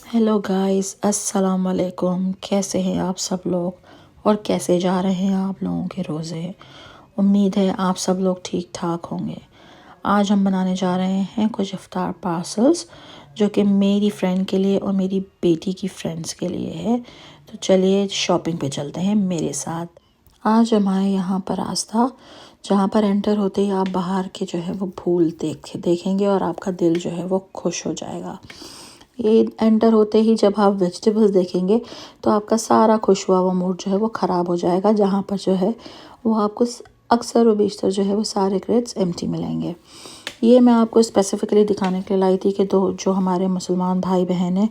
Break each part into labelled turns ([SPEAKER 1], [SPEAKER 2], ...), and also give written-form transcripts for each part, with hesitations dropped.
[SPEAKER 1] Hello guys, अस्सलाम वालेकुम। कैसे हैं आप सब लोग और कैसे जा रहे हैं आप लोगों के रोज़े। उम्मीद है आप सब लोग ठीक ठाक होंगे। आज हम बनाने जा रहे हैं कुछ इफ्तार पार्सल्स जो कि मेरी फ्रेंड के लिए और मेरी बेटी की फ्रेंड्स के लिए है। तो चलिए शॉपिंग पे चलते हैं मेरे साथ। आज हमारे यहाँ पर रास्ता जहाँ पर एंटर होते ही आप बाहर के जो है वो फूल देखेंगे और आपका दिल जो है वो खुश हो जाएगा। ये एंटर होते ही जब आप वेजिटेबल्स देखेंगे तो आपका सारा खुश हुआ हुआ मूड जो है वो ख़राब हो जाएगा। जहाँ पर जो है वो आपको अक्सर व बेशतर जो है वो सारे क्रेट्स एम्प्टी मिलेंगे। ये मैं आपको स्पेसिफ़िकली दिखाने के लिए लाई थी कि जो हमारे मुसलमान भाई बहन हैं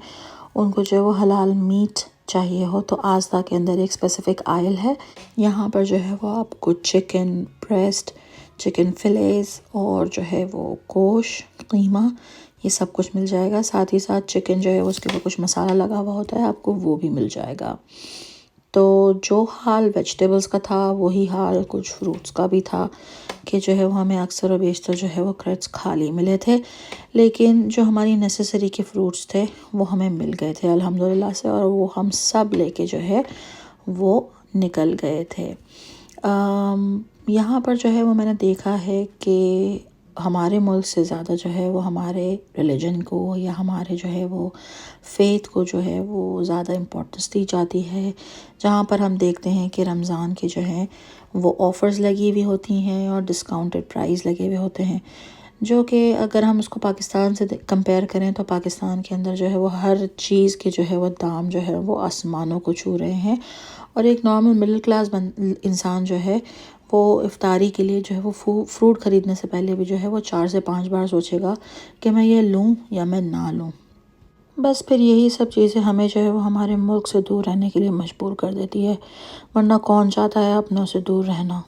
[SPEAKER 1] उनको जो है वो हलाल मीट चाहिए हो तो आस्था के अंदर एक स्पेसिफ़िक आयल है। यहाँ पर जो है वो आपको चिकन ब्रेस्ट, चिकन फिलेस और जो है वो गोश्त, कीमा, ये सब कुछ मिल जाएगा। साथ ही साथ चिकन जो है उसके ऊपर कुछ मसाला लगा हुआ होता है, आपको वो भी मिल जाएगा। तो जो हाल वेजिटेबल्स का था वही हाल कुछ फ्रूट्स का भी था कि जो है वो हमें अक्सर और बेशतर जो है वो क्रेट्स खाली मिले थे, लेकिन जो हमारी नेसेसरी के फ्रूट्स थे वो हमें मिल गए थे अल्हम्दुलिल्लाह से, और वो हम सब लेके जो है वो निकल गए थे। यहाँ पर जो है वो मैंने देखा है कि हमारे मुल्क से ज़्यादा जो है वो हमारे रिलीजन को या हमारे जो है वो फ़ेथ को जो है वो ज़्यादा इम्पोर्टेंस दी जाती है। जहाँ पर हम देखते हैं कि रमज़ान के जो हैं वो ऑफ़र्स लगी हुई होती हैं और डिस्काउंटेड प्राइस लगे हुए होते हैं, जो कि अगर हम उसको पाकिस्तान से कंपेयर करें तो पाकिस्तान के अंदर जो है वो हर चीज़ के जो है वो दाम जो है वो आसमानों को छू रहे हैं। और एक नॉर्मल मिडिल क्लास इंसान जो है वो इफ्तारी के लिए जो है वो फ्रूट ख़रीदने से पहले भी जो है वो 4 से 5 बार सोचेगा कि मैं ये लूँ या मैं ना लूँ। बस फिर यही सब चीज़ें हमें जो है वो हमारे मुल्क से दूर रहने के लिए मजबूर कर देती है, वरना कौन चाहता है अपनों से दूर रहना।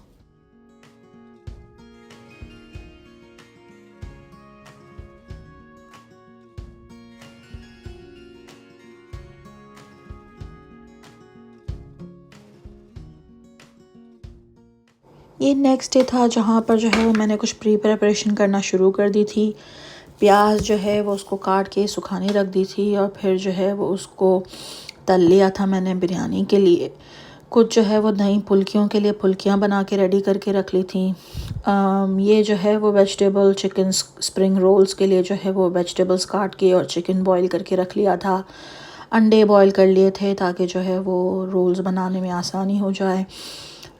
[SPEAKER 1] ये नेक्स्ट डे था जहाँ पर जो है वो मैंने कुछ प्रिपरेशन करना शुरू कर दी थी। प्याज जो है वो उसको काट के सुखाने रख दी थी और फिर जो है वो उसको तल लिया था मैंने बिरयानी के लिए। कुछ जो है वो दही फुल्कियों के लिए फुल्कियाँ बना के रेडी करके रख ली थी। ये जो है वो वेजिटेबल चिकन स्प्रिंग रोल्स के लिए जो है वो वेजिटेबल्स काट के और चिकन बॉईल करके रख लिया था। अंडे बॉईल कर लिए थे ताकि जो है वो रोल्स बनाने में आसानी हो जाए।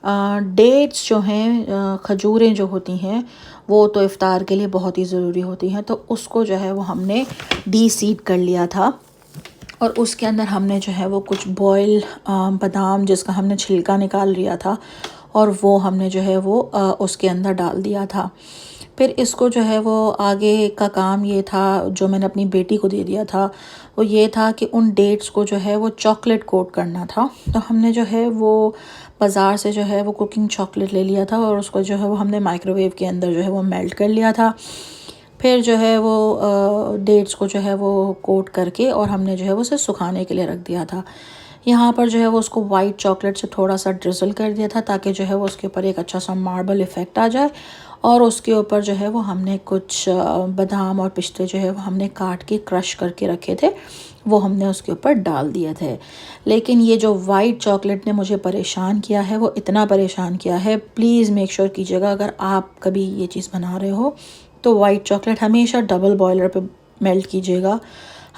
[SPEAKER 1] डेट्स जो हैं, खजूरें जो होती हैं वो तो इफ़्तार के लिए बहुत ही ज़रूरी होती हैं, तो उसको जो है वो हमने सीड कर लिया था और उसके अंदर हमने जो है वो कुछ बॉयल बादाम जिसका हमने छिलका निकाल लिया था और वो हमने जो है वो उसके अंदर डाल दिया था। फिर इसको जो है वो आगे का काम ये था जो मैंने अपनी बेटी को दे दिया था, वो ये था कि उन डेट्स को जो है वो चॉकलेट कोट करना था। तो हमने जो है वो बाज़ार से जो है वो कुकिंग चॉकलेट ले लिया था और उसको जो है वो हमने माइक्रोवेव के अंदर जो है वो मेल्ट कर लिया था। फिर जो है वो डेट्स को जो है वो कोट करके और हमने जो है वो उसे सुखाने के लिए रख दिया था। यहाँ पर जो है वो उसको वाइट चॉकलेट से थोड़ा सा ड्रिज़ल कर दिया था ताकि जो है वो उसके ऊपर एक अच्छा सा मार्बल इफ़ेक्ट आ जाए, और उसके ऊपर जो है वो हमने कुछ बादाम और पिस्ते जो है वो हमने काट के क्रश करके रखे थे, वो हमने उसके ऊपर डाल दिए थे। लेकिन ये जो वाइट चॉकलेट ने मुझे परेशान किया है, वो इतना परेशान किया है, प्लीज़ मेक श्योर कीजिएगा अगर आप कभी ये चीज़ बना रहे हो तो वाइट चॉकलेट हमेशा डबल बॉयलर पे मेल्ट कीजिएगा।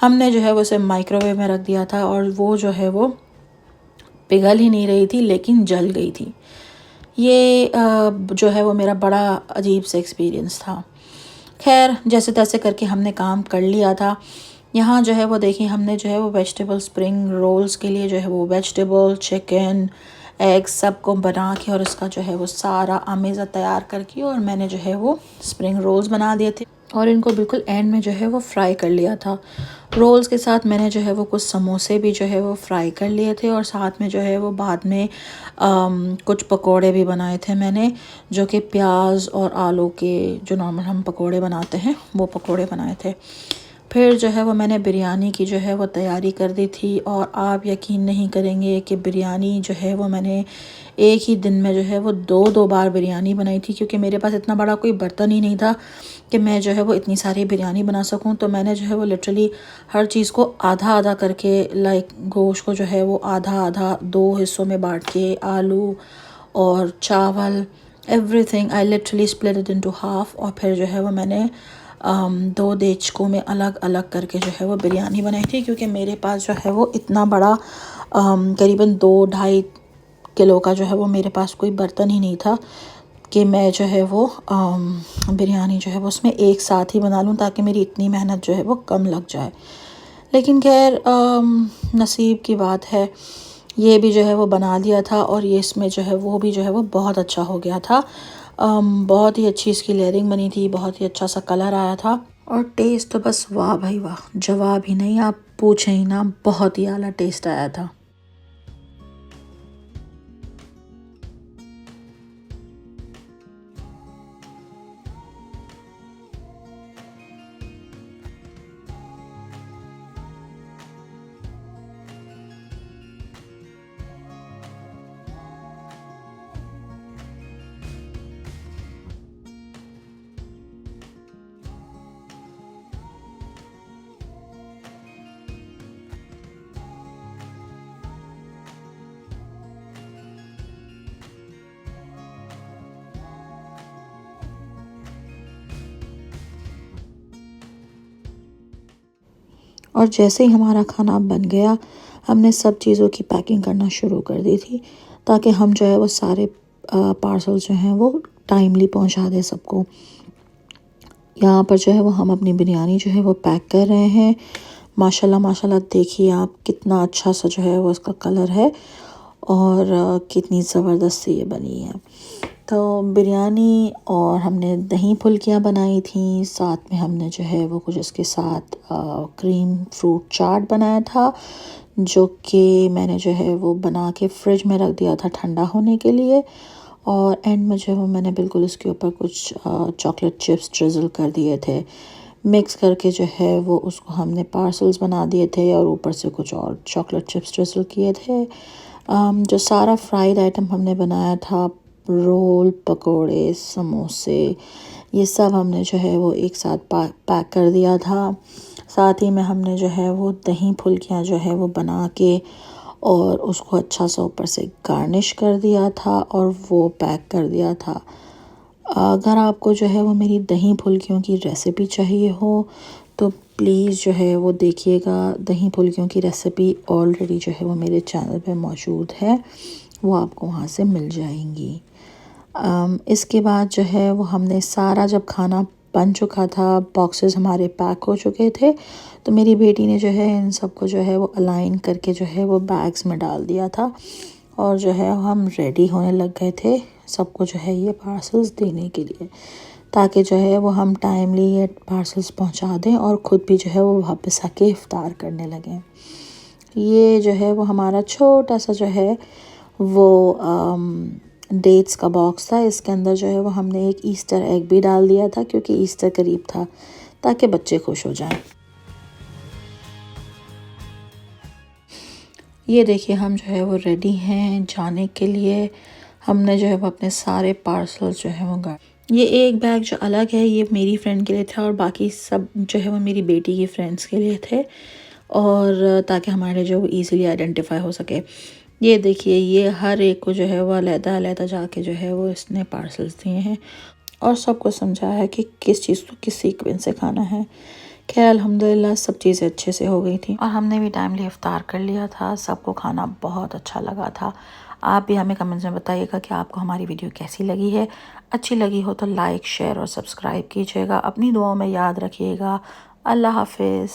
[SPEAKER 1] हमने जो है वो उसे माइक्रोवेव में रख दिया था और वो जो है वो पिघल ही नहीं रही थी लेकिन जल गई थी। ये जो है वो मेरा बड़ा अजीब सा एक्सपीरियंस था। खैर जैसे तैसे करके हमने काम कर लिया था। यहाँ जो है वो देखिए हमने जो है वो वेजिटेबल स्प्रिंग रोल्स के लिए जो है वो वेजिटेबल चिकन एग सब को बना के और उसका जो है वो सारा आमेज़ा तैयार करके और मैंने जो है वो स्प्रिंग रोल्स बना दिए थे और इनको बिल्कुल एंड में जो है वो फ्राई कर लिया था। रोल्स के साथ मैंने जो है वो कुछ समोसे भी जो है वो फ्राई कर लिए थे और साथ में जो है वो बाद में कुछ पकोड़े भी बनाए थे मैंने, जो कि प्याज और आलू के जो नॉर्मल हम पकोड़े बनाते हैं वो पकोड़े बनाए थे। फिर जो है वो मैंने बिरयानी की जो है वो तैयारी कर दी थी। और आप यकीन नहीं करेंगे कि बिरयानी जो है वो मैंने एक ही दिन में जो है वो दो बार बिरयानी बनाई थी, क्योंकि मेरे पास इतना बड़ा कोई बर्तन ही नहीं था कि मैं जो है वो इतनी सारी बिरयानी बना सकूं। तो मैंने जो है वो लिटरली हर चीज़ को आधा आधा करके, लाइक गोश्त को जो है वो आधा आधा 2 हिस्सों में बांट के, आलू और चावल, everything I literally split it into half. और फिर जो है वो मैंने 2 देचकों में अलग अलग करके जो है वो बिरयानी बनाई थी, क्योंकि मेरे पास जो है वो इतना बड़ा करीबन 2-2.5 किलो का जो है वो मेरे पास कोई बर्तन ही नहीं था कि मैं जो है वो बिरयानी जो है वो उसमें एक साथ ही बना लूँ, ताकि मेरी इतनी मेहनत जो है वो कम लग जाए। लेकिन खैर नसीब की बात है, ये भी जो है वो बना लिया था। और ये इसमें जो है वो भी जो है वो बहुत अच्छा हो गया था। बहुत ही अच्छी इसकी लेयरिंग बनी थी, बहुत ही अच्छा सा कलर आया था। और टेस्ट तो बस वाह भाई वाह, जवाब ही नहीं, आप पूछें ही ना, बहुत ही आला टेस्ट आया था। और जैसे ही हमारा खाना बन गया, हमने सब चीज़ों की पैकिंग करना शुरू कर दी थी, ताकि हम जो है वो सारे पार्सल जो हैं वो टाइमली पहुंचा दें सबको। यहाँ पर जो है वो हम अपनी बिरयानी जो है वो पैक कर रहे हैं। माशाल्लाह माशाल्लाह, देखिए आप कितना अच्छा सा जो है वो इसका कलर है, और कितनी ज़बरदस्त सी ये बनी है। तो बिरयानी, और हमने दही फुल्कियाँ बनाई थी, साथ में हमने जो है वो कुछ इसके साथ क्रीम फ्रूट चाट बनाया था, जो कि मैंने जो है वो बना के फ्रिज में रख दिया था ठंडा होने के लिए। और एंड में जो है वो मैंने बिल्कुल इसके ऊपर कुछ चॉकलेट चिप्स ड्रिज़ल कर दिए थे। मिक्स करके जो है वो उसको हमने पार्सल्स बना दिए थे, और ऊपर से कुछ और चॉकलेट चिप्स ड्रिज़ल किए थे। जो सारा फ्राइड आइटम हमने बनाया था, रोल, पकोड़े, समोसे, ये सब हमने जो है वो एक साथ पैक कर दिया था। साथ ही में हमने जो है वो दही फुल्कियाँ जो है वो बना के, और उसको अच्छा सा ऊपर से गार्निश कर दिया था, और वो पैक कर दिया था। अगर आपको जो है वो मेरी दही फुल्कियों की रेसिपी चाहिए हो, तो प्लीज़ जो है वो देखिएगा। दही फुल्कियों की रेसिपी ऑलरेडी जो है वो मेरे चैनल पे मौजूद है, वो आपको वहाँ से मिल जाएंगी। इसके बाद जो है वो हमने सारा, जब खाना बन चुका था, बॉक्सेस हमारे पैक हो चुके थे, तो मेरी बेटी ने जो है इन सबको जो है वो अलाइन करके जो है वो बैग्स में डाल दिया था। और जो है हम रेडी होने लग गए थे सबको जो है ये पार्सल्स देने के लिए, ताकि जो है वो हम टाइमली ये पार्सल्स पहुंचा दें, और ख़ुद भी जो है वो वापस आके इफ़्तार करने लगें। ये जो है वो हमारा छोटा सा जो है वो डेट्स का बॉक्स था। इसके अंदर जो है वो हमने एक ईस्टर एग भी डाल दिया था, क्योंकि ईस्टर करीब था, ताकि बच्चे खुश हो जाएं। ये देखिए, हम जो है वो रेडी हैं जाने के लिए। हमने जो है वो अपने सारे पार्सल जो है वो ये एक बैग जो अलग है, ये मेरी फ्रेंड के लिए था, और बाकी सब जो है वो मेरी बेटी की फ्रेंड्स के लिए थे, और ताकि हमारे लिए जो वो ईज़िली आइडेंटिफाई हो सके। ये देखिए, ये हर एक को जो है वो अलग-अलग जाके जो है वो इसने पार्सल्स दिए हैं, और सबको समझाया है कि किस चीज़ को किस सीक्वेंस से खाना है। खैर अल्हम्दुलिल्लाह सब चीज़ें अच्छे से हो गई थी, और हमने भी टाइमली इफ्तार कर लिया था। सबको खाना बहुत अच्छा लगा था। आप भी हमें कमेंट्स में बताइएगा कि आपको हमारी वीडियो कैसी लगी है। अच्छी लगी हो तो लाइक, शेयर और सब्सक्राइब कीजिएगा। अपनी दुआओं में याद रखिएगा। अल्लाह हाफिज़।